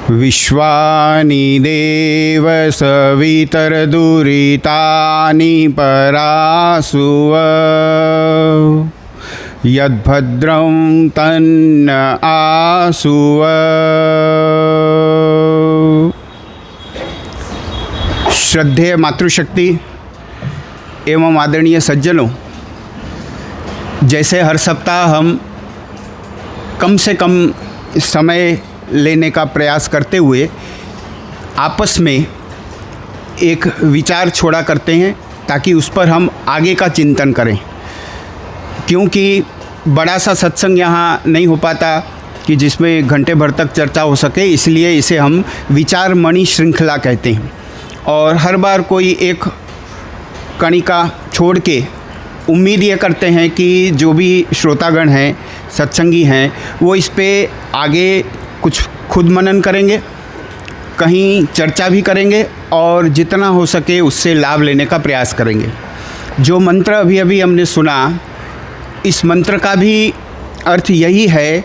विश्वानि देव सवितरदुरितानि परासुव यद्भद्रं तन्न आसुव। श्रद्धेय मातृशक्ति एवं आदरणीय सज्जनों, जैसे हर सप्ताह हम कम से कम समय लेने का प्रयास करते हुए आपस में एक विचार छोड़ा करते हैं ताकि उस पर हम आगे का चिंतन करें, क्योंकि बड़ा सा सत्संग यहाँ नहीं हो पाता कि जिसमें घंटे भर तक चर्चा हो सके, इसलिए इसे हम विचार मणि श्रृंखला कहते हैं। और हर बार कोई एक कणिका छोड़ के उम्मीद ये करते हैं कि जो भी श्रोतागण हैं, सत्संगी हैं, वो इस पे आगे कुछ खुद मनन करेंगे, कहीं चर्चा भी करेंगे और जितना हो सके उससे लाभ लेने का प्रयास करेंगे। जो मंत्र अभी अभी हमने सुना, इस मंत्र का भी अर्थ यही है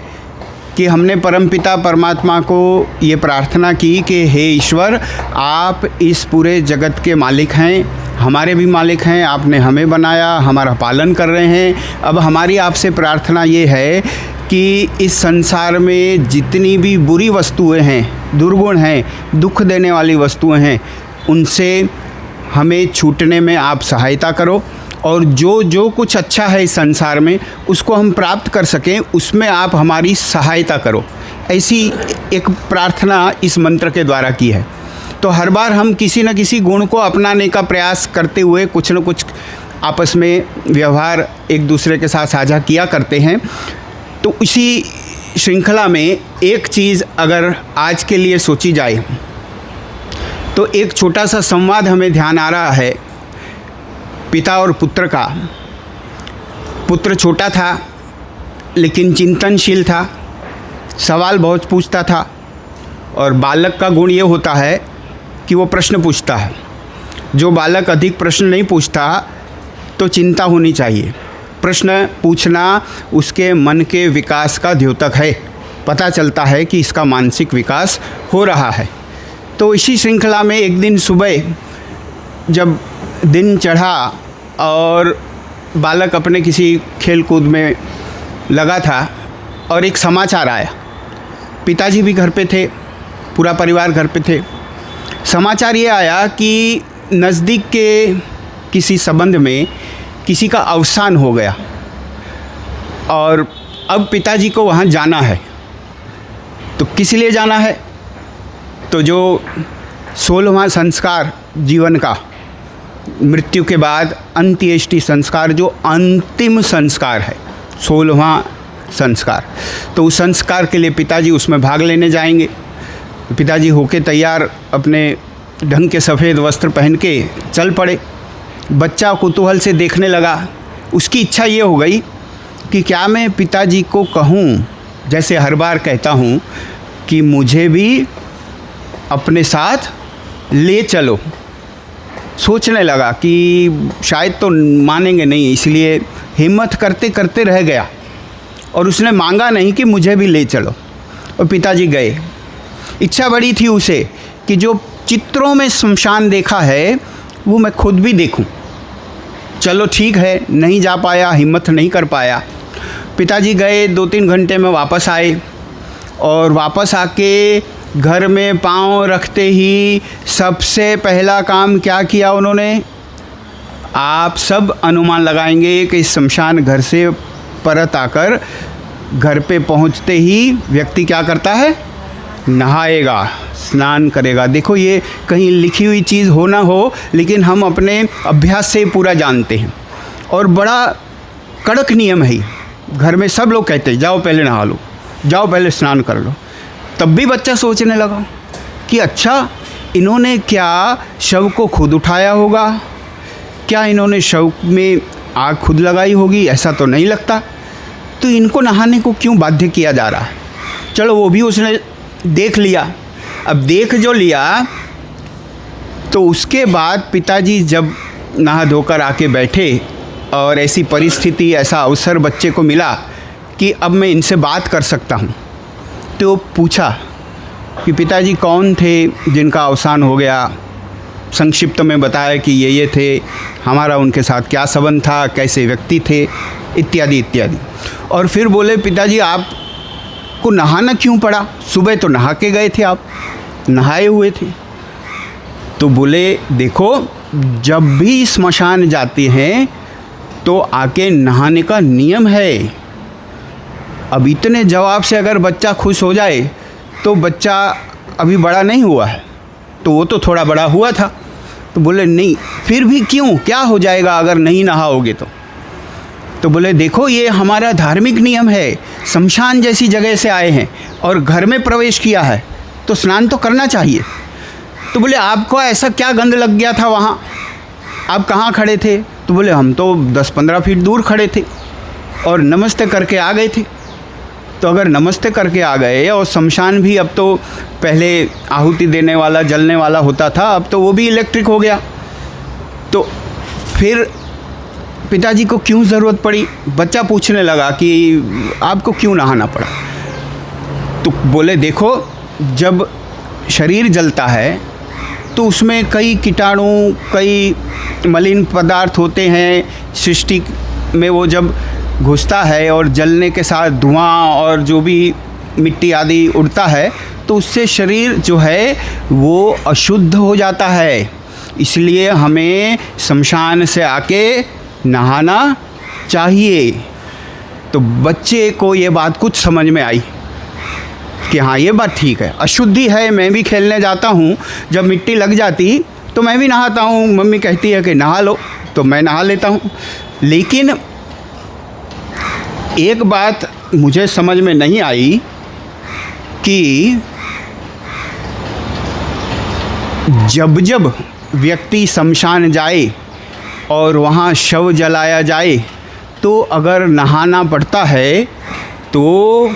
कि हमने परमपिता परमात्मा को ये प्रार्थना की कि हे ईश्वर, आप इस पूरे जगत के मालिक हैं, हमारे भी मालिक हैं, आपने हमें बनाया, हमारा पालन कर रहे हैं। अब हमारी आपसे प्रार्थना ये है कि इस संसार में जितनी भी बुरी वस्तुएं हैं, दुर्गुण हैं, दुख देने वाली वस्तुएं हैं, उनसे हमें छूटने में आप सहायता करो और जो जो कुछ अच्छा है इस संसार में उसको हम प्राप्त कर सकें, उसमें आप हमारी सहायता करो। ऐसी एक प्रार्थना इस मंत्र के द्वारा की है। तो हर बार हम किसी न किसी गुण को अपनाने का प्रयास करते हुए कुछ न कुछ आपस में व्यवहार एक दूसरे के साथ साझा किया करते हैं। तो इसी श्रृंखला में एक चीज़ अगर आज के लिए सोची जाए तो एक छोटा सा संवाद हमें ध्यान आ रहा है, पिता और पुत्र का। पुत्र छोटा था लेकिन चिंतनशील था, सवाल बहुत पूछता था, और बालक का गुण ये होता है कि वो प्रश्न पूछता है। जो बालक अधिक प्रश्न नहीं पूछता तो चिंता होनी चाहिए। प्रश्न पूछना उसके मन के विकास का द्योतक है, पता चलता है कि इसका मानसिक विकास हो रहा है। तो इसी श्रृंखला में एक दिन सुबह जब दिन चढ़ा और बालक अपने किसी खेल कूद में लगा था और एक समाचार आया। पिताजी भी घर पे थे, पूरा परिवार घर पे थे। समाचार ये आया कि नज़दीक के किसी संबंध में किसी का अवसान हो गया और अब पिताजी को वहाँ जाना है। तो किस लिए जाना है? तो जो 16वां संस्कार जीवन का, मृत्यु के बाद अंत्येष्टि संस्कार, जो अंतिम संस्कार है, 16वां संस्कार, तो उस संस्कार के लिए पिताजी उसमें भाग लेने जाएंगे। पिताजी होके तैयार अपने ढंग के सफ़ेद वस्त्र पहन के चल पड़े। बच्चा कुतूहल से देखने लगा। उसकी इच्छा ये हो गई कि क्या मैं पिताजी को कहूँ, जैसे हर बार कहता हूँ, कि मुझे भी अपने साथ ले चलो। सोचने लगा कि शायद तो मानेंगे नहीं, इसलिए हिम्मत करते करते रह गया और उसने मांगा नहीं कि मुझे भी ले चलो। और पिताजी गए। इच्छा बड़ी थी उसे कि जो चित्रों में शमशान देखा है वो मैं खुद भी देखूं। चलो ठीक है, नहीं जा पाया, हिम्मत नहीं कर पाया। पिताजी गए, 2-3 घंटे में वापस आए और वापस आके घर में पाँव रखते ही सबसे पहला काम क्या किया उन्होंने? आप सब अनुमान लगाएंगे कि इस शमशान घर से परत आकर घर पे पहुंचते ही व्यक्ति क्या करता है? नहाएगा, स्नान करेगा। देखो, ये कहीं लिखी हुई चीज़ हो ना हो, लेकिन हम अपने अभ्यास से पूरा जानते हैं और बड़ा कड़क नियम है। घर में सब लोग कहते हैं जाओ पहले नहा लो, जाओ पहले स्नान कर लो। तब भी बच्चा सोचने लगा कि अच्छा, इन्होंने क्या शव को खुद उठाया होगा? क्या इन्होंने शव में आग खुद लगाई होगी? ऐसा तो नहीं लगता। तो इनको नहाने को क्यों बाध्य किया जा रहा है? चलो, वो भी उसने देख लिया। अब देख जो लिया, तो उसके बाद पिताजी जब नहा धोकर आके बैठे और ऐसी परिस्थिति, ऐसा अवसर बच्चे को मिला कि अब मैं इनसे बात कर सकता हूँ, तो पूछा कि पिताजी कौन थे जिनका अवसान हो गया। संक्षिप्त में बताया कि ये थे, हमारा उनके साथ क्या संबंध था, कैसे व्यक्ति थे, इत्यादि इत्यादि। और फिर बोले पिताजी आपको नहाना क्यों पड़ा, सुबह तो नहा के गए थे, आप नहाए हुए थे। तो बोले देखो, जब भी स्मशान जाते हैं तो आके नहाने का नियम है। अब इतने जवाब से अगर बच्चा खुश हो जाए तो बच्चा अभी बड़ा नहीं हुआ है, तो वो तो थोड़ा बड़ा हुआ था। तो बोले नहीं, फिर भी क्यों, क्या हो जाएगा अगर नहीं नहाओगे तो बोले देखो ये हमारा धार्मिक नियम है, शमशान जैसी जगह से आए हैं और घर में प्रवेश किया है तो स्नान तो करना चाहिए। तो बोले आपको ऐसा क्या गंध लग गया था वहाँ, आप कहाँ खड़े थे। तो बोले हम तो 10-15 फीट दूर खड़े थे और नमस्ते करके आ गए थे। तो अगर नमस्ते करके आ गए और शमशान भी अब तो पहले आहुति देने वाला, जलने वाला होता था, अब तो वो भी इलेक्ट्रिक हो गया, तो फिर पिताजी को क्यों ज़रूरत पड़ी। बच्चा पूछने लगा कि आपको क्यों नहाना पड़ा। तो बोले देखो, जब शरीर जलता है तो उसमें कई कीटाणु, कई मलिन पदार्थ होते हैं, सृष्टि में वो जब घुसता है और जलने के साथ धुआं और जो भी मिट्टी आदि उड़ता है तो उससे शरीर जो है वो अशुद्ध हो जाता है। इसलिए हमें शमशान से आके नहाना चाहिए। तो बच्चे को ये बात कुछ समझ में आई कि हाँ ये बात ठीक है, अशुद्धि है, मैं भी खेलने जाता हूँ, जब मिट्टी लग जाती तो मैं भी नहाता हूँ, मम्मी कहती है कि नहा लो तो मैं नहा लेता हूँ। लेकिन एक बात मुझे समझ में नहीं आई कि जब जब व्यक्ति शमशान जाए और वहाँ शव जलाया जाए तो अगर नहाना पड़ता है तो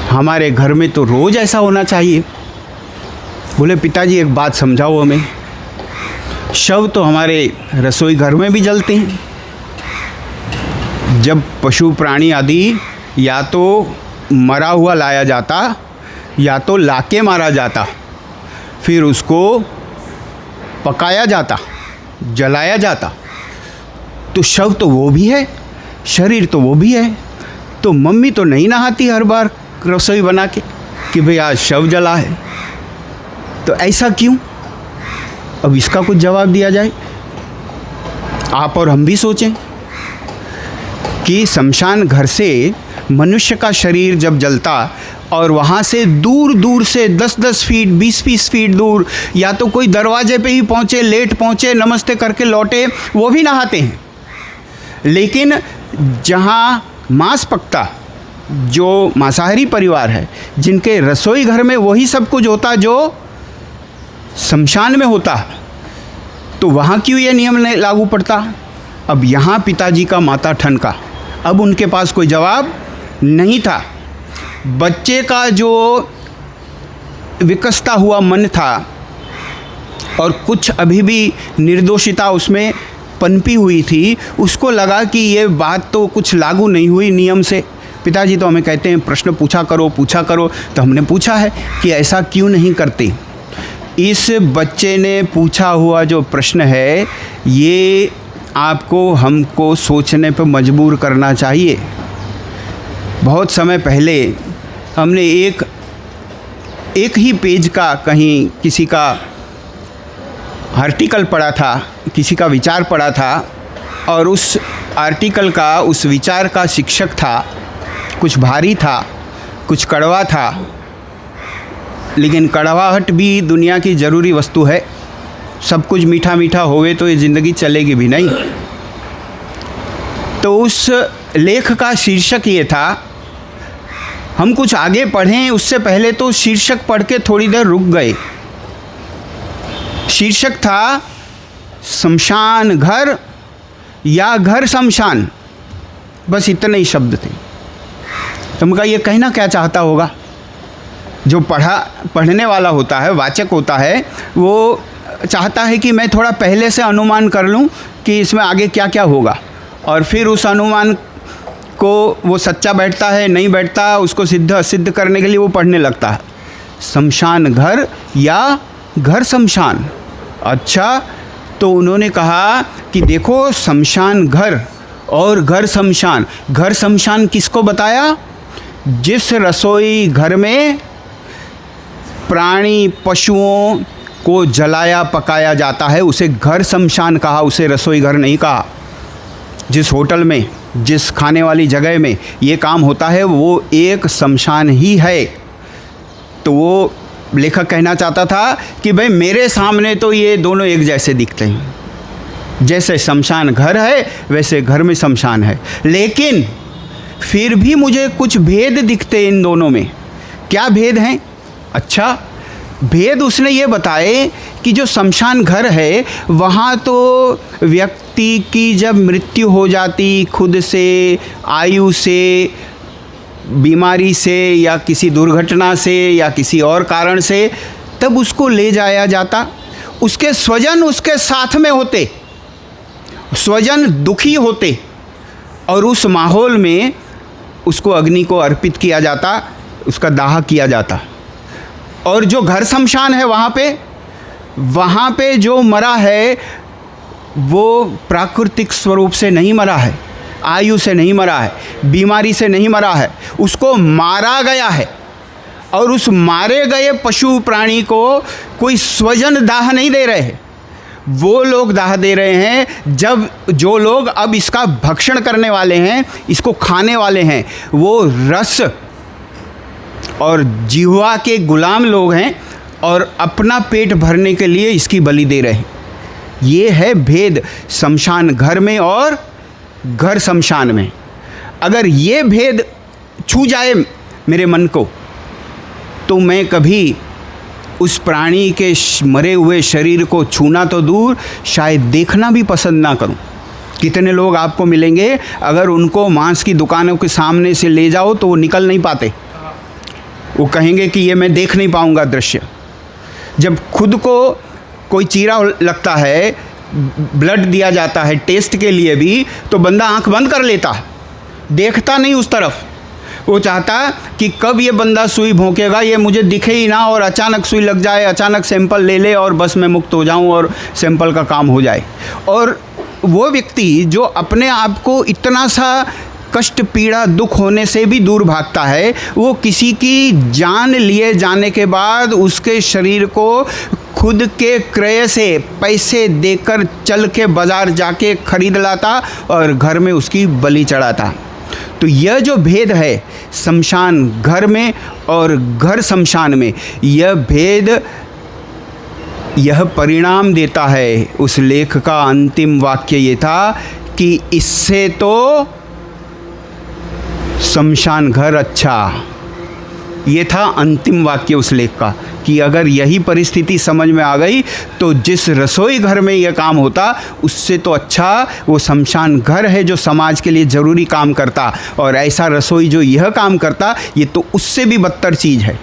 हमारे घर में तो रोज़ ऐसा होना चाहिए। बोले पिताजी एक बात समझाओ हमें, शव तो हमारे रसोई घर में भी जलते हैं। जब पशु प्राणी आदि या तो मरा हुआ लाया जाता या तो लाके मारा जाता, फिर उसको पकाया जाता, जलाया जाता, तो शव तो वो भी है, शरीर तो वो भी है। तो मम्मी तो नहीं नहाती हर बार रसोई बना के कि भाई आज शव जला है, तो ऐसा क्यों। अब इसका कुछ जवाब दिया जाए। आप और हम भी सोचें कि शमशान घर से मनुष्य का शरीर जब जलता और वहाँ से दूर दूर से 10-10 फीट, 20-20 फीट दूर, या तो कोई दरवाजे पे ही पहुँचे, लेट पहुँचे, नमस्ते करके लौटे, वो भी नहाते हैं। लेकिन जहाँ मांस पकता, जो मांसाहारी परिवार है, जिनके रसोई घर में वही सब कुछ होता जो शमशान में होता, तो वहाँ क्यों ये नियम नहीं लागू पड़ता। अब यहाँ पिताजी का माथा ठनका, अब उनके पास कोई जवाब नहीं था। बच्चे का जो विकसता हुआ मन था और कुछ अभी भी निर्दोषिता उसमें पनपी हुई थी, उसको लगा कि ये बात तो कुछ लागू नहीं हुई नियम से। पिताजी तो हमें कहते हैं प्रश्न पूछा करो, तो हमने पूछा है कि ऐसा क्यों नहीं करते। इस बच्चे ने पूछा हुआ जो प्रश्न है, ये आपको हमको सोचने पर मजबूर करना चाहिए। बहुत समय पहले हमने एक ही पेज का कहीं किसी का आर्टिकल पढ़ा था, किसी का विचार पढ़ा था, और उस आर्टिकल का, उस विचार का शिक्षक था, कुछ भारी था, कुछ कड़वा था, लेकिन कड़वाहट भी दुनिया की ज़रूरी वस्तु है। सब कुछ मीठा मीठा होवे तो ये ज़िंदगी चलेगी भी नहीं। तो उस लेख का शीर्षक ये था, हम कुछ आगे पढ़ें उससे पहले तो शीर्षक पढ़ के थोड़ी देर रुक गए। शीर्षक था शमशान घर या घर शमशान, बस इतने ही शब्द थे। तुमका ये कहना क्या चाहता होगा जो पढ़ने वाला होता है, वाचक होता है, वो चाहता है कि मैं थोड़ा पहले से अनुमान कर लूं कि इसमें आगे क्या क्या होगा, और फिर उस अनुमान को वो सच्चा बैठता है नहीं बैठता, उसको सिद्ध असिद्ध करने के लिए वो पढ़ने लगता है। शमशान घर या घर शमशान। अच्छा, तो उन्होंने कहा कि देखो शमशान घर और घर शमशान। घर शमशान किसको बताया? जिस रसोई घर में प्राणी पशुओं को जलाया पकाया जाता है उसे घर शमशान कहा, उसे रसोई घर नहीं कहा। जिस होटल में, जिस खाने वाली जगह में ये काम होता है वो एक शमशान ही है। तो वो लेखक कहना चाहता था कि भाई मेरे सामने तो ये दोनों एक जैसे दिखते हैं, जैसे शमशान घर है वैसे घर में शमशान है, लेकिन फिर भी मुझे कुछ भेद दिखते इन दोनों में। क्या भेद हैं? अच्छा, भेद उसने ये बताए कि जो शमशान घर है वहाँ तो व्यक्ति की जब मृत्यु हो जाती खुद से, आयु से, बीमारी से या किसी दुर्घटना से या किसी और कारण से, तब उसको ले जाया जाता। उसके स्वजन उसके साथ में होते, स्वजन दुखी होते, और उस माहौल में उसको अग्नि को अर्पित किया जाता, उसका दाह किया जाता। और जो घर शमशान है वहाँ पे जो मरा है वो प्राकृतिक स्वरूप से नहीं मरा है, आयु से नहीं मरा है, बीमारी से नहीं मरा है, उसको मारा गया है। और उस मारे गए पशु प्राणी को कोई स्वजन दाह नहीं दे रहे हैं, वो लोग दाह दे रहे हैं जब जो लोग अब इसका भक्षण करने वाले हैं, इसको खाने वाले हैं, वो रस और जिह्वा के गुलाम लोग हैं और अपना पेट भरने के लिए इसकी बलि दे रहे हैं। ये है भेद शमशान घर में और घर शमशान में। अगर ये भेद छू जाए मेरे मन को तो मैं कभी उस प्राणी के मरे हुए शरीर को छूना तो दूर, शायद देखना भी पसंद ना करूं। कितने लोग आपको मिलेंगे, अगर उनको मांस की दुकानों के सामने से ले जाओ तो वो निकल नहीं पाते, वो कहेंगे कि ये मैं देख नहीं पाऊंगा दृश्य। जब खुद को कोई चीरा लगता है, ब्लड दिया जाता है टेस्ट के लिए भी, तो बंदा आंख बंद कर लेता है, देखता नहीं उस तरफ। वो चाहता कि कब ये बंदा सुई भोंकेगा, ये मुझे दिखे ही ना, और अचानक सुई लग जाए, अचानक सैंपल ले ले और बस मैं मुक्त हो जाऊं और सैंपल का काम हो जाए। और वो व्यक्ति जो अपने आप को इतना सा कष्ट, पीड़ा, दुख होने से भी दूर भागता है, वो किसी की जान लिए जाने के बाद उसके शरीर को खुद के क्रय से पैसे देकर चल के बाज़ार जाके खरीद लाता और घर में उसकी बलि चढ़ाता। तो यह जो भेद है शमशान घर में और घर शमशान में, यह भेद, यह परिणाम देता है। उस लेख का अंतिम वाक्य ये था कि इससे तो शमशान घर अच्छा। ये था अंतिम वाक्य उस लेख का कि अगर यही परिस्थिति समझ में आ गई तो जिस रसोई घर में यह काम होता उससे तो अच्छा वो शमशान घर है जो समाज के लिए ज़रूरी काम करता, और ऐसा रसोई जो यह काम करता ये तो उससे भी बदतर चीज़ है।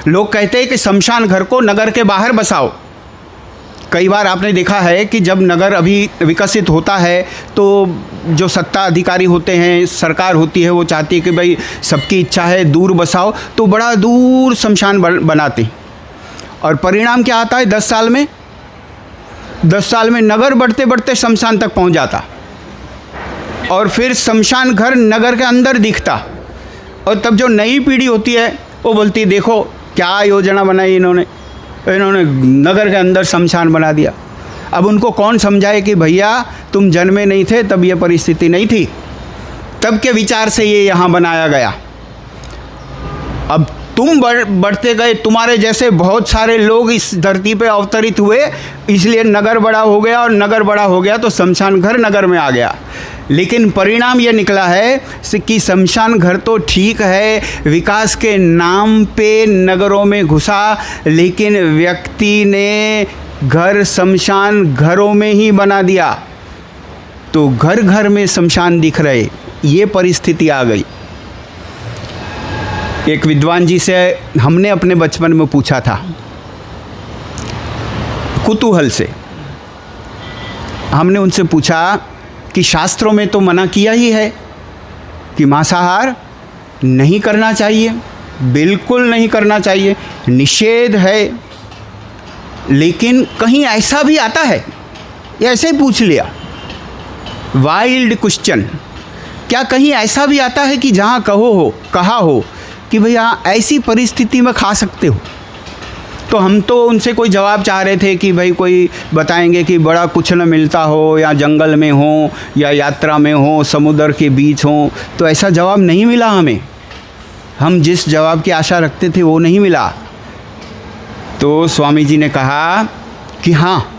लोग कहते हैं कि शमशान घर को नगर के बाहर बसाओ। कई बार आपने देखा है कि जब नगर अभी विकसित होता है तो जो सत्ता अधिकारी होते हैं, सरकार होती है, वो चाहती है कि भाई सबकी इच्छा है दूर बसाओ, तो बड़ा दूर शमशान बनाते। और परिणाम क्या आता है? 10 साल में नगर बढ़ते बढ़ते शमशान तक पहुंच जाता, और फिर शमशान घर नगर के अंदर दिखता। और तब जो नई पीढ़ी होती है वो बोलती है देखो क्या योजना बनाई इन्होंने नगर के अंदर शमशान बना दिया। अब उनको कौन समझाए कि भैया तुम जन्मे नहीं थे तब ये परिस्थिति नहीं थी, तब के विचार से ये यहाँ बनाया गया। अब तुम बढ़ते गए, तुम्हारे जैसे बहुत सारे लोग इस धरती पे अवतरित हुए, इसलिए नगर बड़ा हो गया, और नगर बड़ा हो गया तो शमशान घर नगर में आ गया। लेकिन परिणाम ये निकला है कि शमशान घर तो ठीक है, विकास के नाम पे नगरों में घुसा, लेकिन व्यक्ति ने घर शमशान घरों में ही बना दिया, तो घर घर में शमशान दिख रहे, ये परिस्थिति आ गई। एक विद्वान जी से हमने अपने बचपन में पूछा था, कुतूहल से हमने उनसे पूछा कि शास्त्रों में तो मना किया ही है कि मांसाहार नहीं करना चाहिए, बिल्कुल नहीं करना चाहिए, निषेध है, लेकिन कहीं ऐसा भी आता है? ये ऐसे ही पूछ लिया, वाइल्ड क्वेश्चन। क्या कहीं ऐसा भी आता है कि जहाँ कहा हो कि भैया ऐसी परिस्थिति में खा सकते हो? तो हम तो उनसे कोई जवाब चाह रहे थे कि भाई कोई बताएंगे कि बड़ा कुछ न मिलता हो, या जंगल में हो, या यात्रा में हो, समुद्र के बीच हो। तो ऐसा जवाब नहीं मिला हमें। हम जिस जवाब की आशा रखते थे वो नहीं मिला। तो स्वामी जी ने कहा कि हाँ,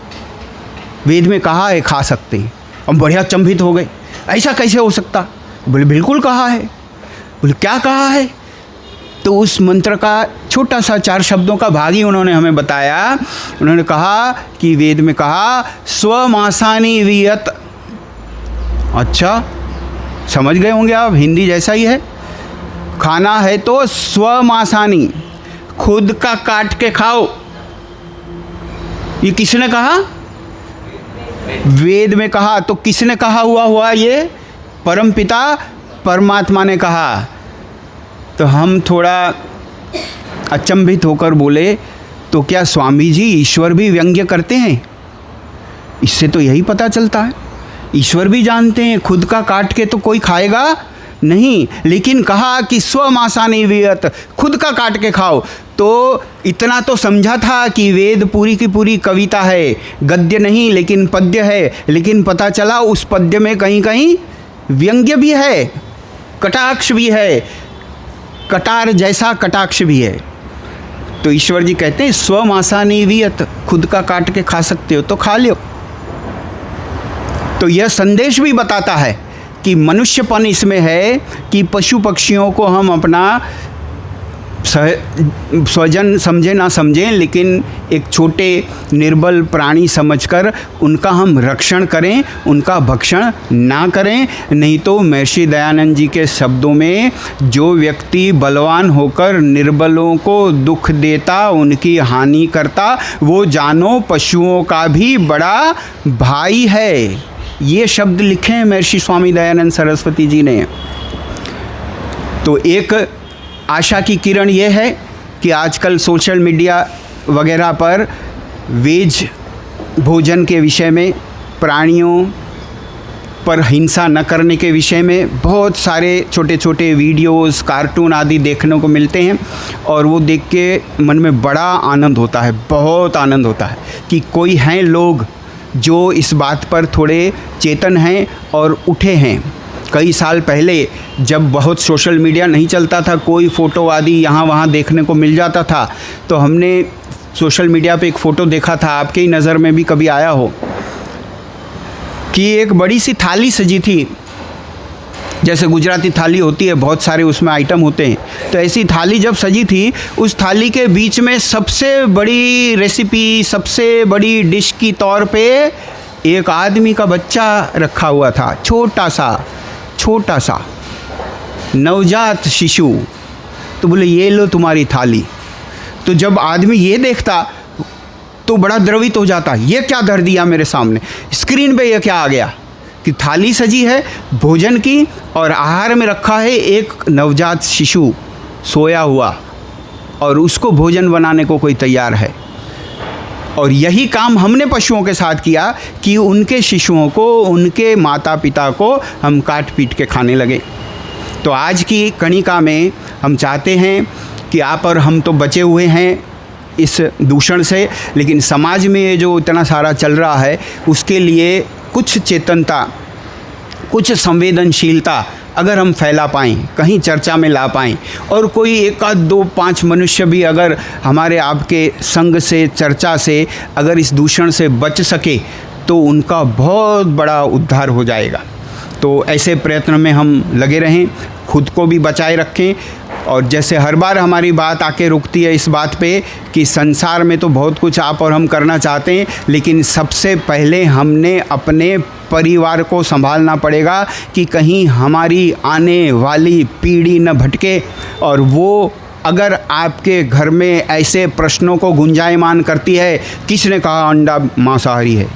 वेद में कहा है खा सकते हैं। हम बढ़िया चंभित हो गए, ऐसा कैसे हो सकता? बोले बिल्कुल कहा है। बोले क्या कहा है? तो उस मंत्र का छोटा सा 4 शब्दों का भाग ही उन्होंने हमें बताया। उन्होंने कहा कि वेद में कहा स्वमासानि वियत। अच्छा, समझ गए होंगे आप, हिंदी जैसा ही है। खाना है तो स्वमासानि, खुद का काट के खाओ। ये किसने कहा? वेद में कहा। तो किसने कहा हुआ ये? परमपिता परमात्मा ने कहा। तो हम थोड़ा अचंभित होकर बोले, तो क्या स्वामी जी ईश्वर भी व्यंग्य करते हैं? इससे तो यही पता चलता है, ईश्वर भी जानते हैं खुद का काट के तो कोई खाएगा नहीं, लेकिन कहा कि स्वमासानि वियत, खुद का काट के खाओ। तो इतना तो समझा था कि वेद पूरी की पूरी कविता है, गद्य नहीं लेकिन पद्य है। लेकिन पता चला उस पद्य में कहीं कहीं व्यंग्य भी है, कटाक्ष भी है, कटार जैसा कटाक्ष भी है। तो ईश्वर जी कहते हैं स्वमासानि वियत, खुद का काट के खा सकते हो तो खा लो। तो यह संदेश भी बताता है कि मनुष्यपन इसमें है कि पशु पक्षियों को हम अपना स्वजन समझें ना समझें, लेकिन एक छोटे निर्बल प्राणी समझकर उनका हम रक्षण करें, उनका भक्षण ना करें। नहीं तो महर्षि दयानंद जी के शब्दों में, जो व्यक्ति बलवान होकर निर्बलों को दुख देता, उनकी हानि करता, वो जानो पशुओं का भी बड़ा भाई है। ये शब्द लिखे हैं महर्षि स्वामी दयानंद सरस्वती जी ने। तो एक आशा की किरण ये है कि आजकल सोशल मीडिया वगैरह पर वेज भोजन के विषय में, प्राणियों पर हिंसा न करने के विषय में बहुत सारे छोटे छोटे वीडियोस, कार्टून आदि देखने को मिलते हैं। और वो देख के मन में बड़ा आनंद होता है, बहुत आनंद होता है कि कोई हैं लोग जो इस बात पर थोड़े चेतन हैं और उठे हैं। कई साल पहले जब बहुत सोशल मीडिया नहीं चलता था, कोई फ़ोटो आदि यहाँ वहाँ देखने को मिल जाता था, तो हमने सोशल मीडिया पे एक फ़ोटो देखा था, आपके ही नज़र में भी कभी आया हो, कि एक बड़ी सी थाली सजी थी। जैसे गुजराती थाली होती है, बहुत सारे उसमें आइटम होते हैं, तो ऐसी थाली जब सजी थी, उस थाली के बीच में सबसे बड़ी रेसिपी, सबसे बड़ी डिश की तौर पे एक आदमी का बच्चा रखा हुआ था, छोटा सा नवजात शिशु। तो बोले ये लो तुम्हारी थाली। तो जब आदमी ये देखता तो बड़ा द्रवित हो जाता, ये क्या धर दिया मेरे सामने, स्क्रीन पे ये क्या आ गया कि थाली सजी है भोजन की और आहार में रखा है एक नवजात शिशु सोया हुआ, और उसको भोजन बनाने को कोई तैयार है। और यही काम हमने पशुओं के साथ किया कि उनके शिशुओं को, उनके माता पिता को हम काट पीट के खाने लगे। तो आज की कणिका में हम चाहते हैं कि आप और हम तो बचे हुए हैं इस दूषण से, लेकिन समाज में ये जो इतना सारा चल रहा है उसके लिए कुछ चेतनता, कुछ संवेदनशीलता अगर हम फैला पाएँ, कहीं चर्चा में ला पाएँ, और कोई 1 आध 2 5 मनुष्य भी अगर हमारे आपके संग से, चर्चा से अगर इस दूषण से बच सके तो उनका बहुत बड़ा उद्धार हो जाएगा। तो ऐसे प्रयत्न में हम लगे रहें, खुद को भी बचाए रखें और जैसे हर बार हमारी बात आके रुकती है इस बात पे कि संसार में तो बहुत कुछ आप और हम करना चाहते हैं, लेकिन सबसे पहले हमने अपने परिवार को संभालना पड़ेगा कि कहीं हमारी आने वाली पीढ़ी न भटके। और वो अगर आपके घर में ऐसे प्रश्नों को गुंजायमान करती है, किसने कहा अंडा मांसाहारी है,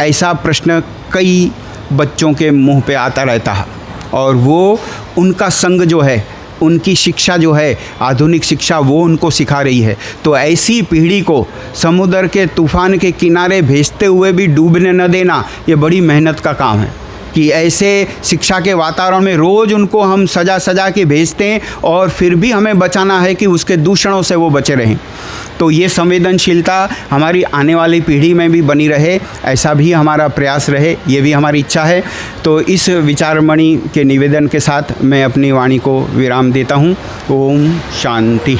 ऐसा प्रश्न कई बच्चों के मुंह पे आता रहता है, और वो उनका संग जो है, उनकी शिक्षा जो है, आधुनिक शिक्षा, वो उनको सिखा रही है। तो ऐसी पीढ़ी को समुद्र के तूफान के किनारे भेजते हुए भी डूबने न देना, ये बड़ी मेहनत का काम है कि ऐसे शिक्षा के वातावरण में रोज़ उनको हम सजा के भेजते हैं और फिर भी हमें बचाना है कि उसके दूषणों से वो बचे रहें। तो ये संवेदनशीलता हमारी आने वाली पीढ़ी में भी बनी रहे, ऐसा भी हमारा प्रयास रहे, ये भी हमारी इच्छा है। तो इस विचारमणि के निवेदन के साथ मैं अपनी वाणी को विराम देता हूँ। ओम शांति।